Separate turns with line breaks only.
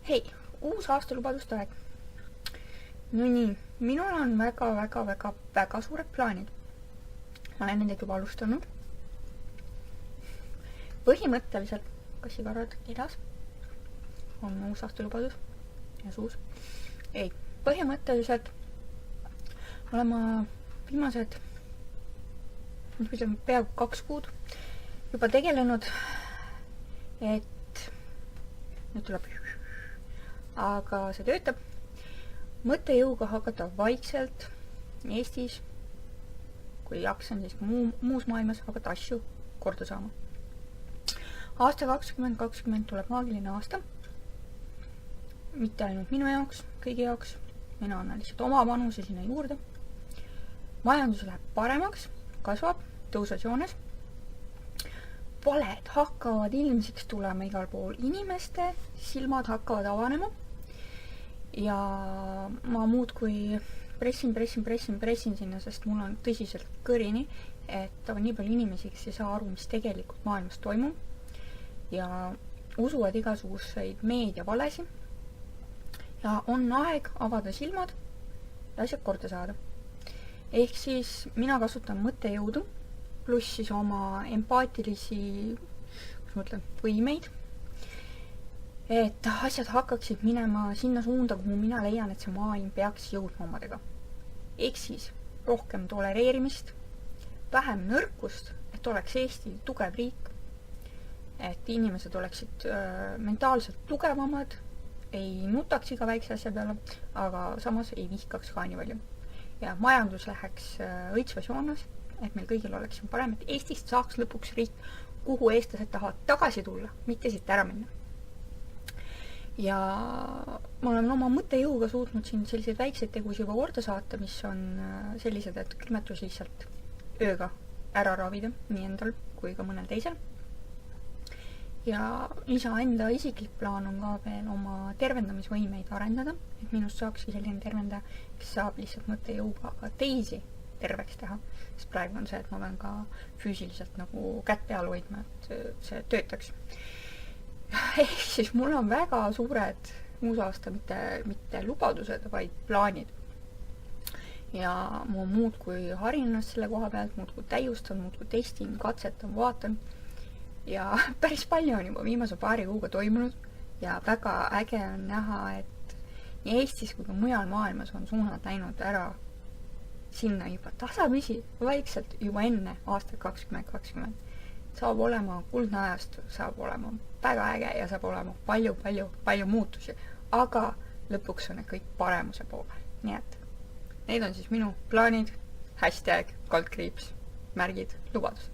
Hei, uus aastalubaduste aeg. No nii, minul on väga suured plaanid. Ma olen nendega juba alustanud. Põhimõtteliselt, kassikarad kirjas, on uus aastalubadus ja suus. Ei, põhimõtteliselt olen ma viimased peaaegu 2 kuud juba tegelenud, et nüüd tuleb, aga see töötab, mõttejõuga hakata vaikselt Eestis, kui jaksan, siis ka muus maailmas hakata asju korda saama. Aasta 2020 tuleb maagiline aasta. Mitte ainult minu jaoks, kõigi jaoks. Mina annan lihtsalt oma panuse sinna juurde. Majandus läheb paremaks, kasvab, tõusas joones. Valed hakkavad ilmsiks tulema igal pool. Inimeste silmad hakkavad avanema. Ja ma muudkui pressin sinna, sest mul on tõsiselt kõrini, et on nii palju inimesi, kes ei saa aru, mis tegelikult maailmas toimub ja usuvad igasuguseid meediavalesi ja on aeg avada silmad ja asjad korda saada. Ehk siis mina kasutan mõttejõudu pluss siis oma empaatilisi võimeid, et asjad hakkaksid minema sinna suunda, kuhu mina leian, et see maailm peaks jõudma omadega. Ehk siis rohkem tolereerimist, vähem nõrkust, et oleks Eesti tugev riik, et inimesed oleksid mentaalselt tugevamad, ei nutaks iga väikse asja peale, aga samas ei vihkaks ka nii palju. Ja majandus läheks õitsvas joones, et meil kõigil oleks parem, et Eestist saaks lõpuks riik, kuhu eestlased tahavad tagasi tulla, mitte siit ära minna. Ja ma olen oma mõttejõuga suutnud siin selliseid väikseid tegusid juba korda saata, mis on sellised, et külmetus lihtsalt ööga ära ravida, nii endal kui ka mõnel teisel. Ja enda isiklik plaan on ka veel oma tervendamisvõimeid arendada, et minust saakski selline tervendaja, kes saab lihtsalt mõttejõuga ka teisi terveks teha. Sest praegu on see, et ma pean ka füüsiliselt nagu kätt peal hoidma, et see töötaks. Ehk siis mul on väga suured uusaasta mitte lubadused, vaid plaanid. Ja ma muudkui harin ennast selle koha pealt, muudkui täiustan, muudkui testin, katsetan, vaatan. Ja päris palju on juba viimase paari kuuga toimunud ja väga äge on näha, et nii Eestis kui ka mujal maailmas on suunad läinud ära sinna juba tasapisi, vaikselt juba enne aastat 2020. Saab olema kuldne ajastu, saab olema väga äge ja saab olema palju muutusi, aga lõpuks on need kõik paremuse poole. Nii et need on siis minu plaanid, #, /, märgid, lubadused.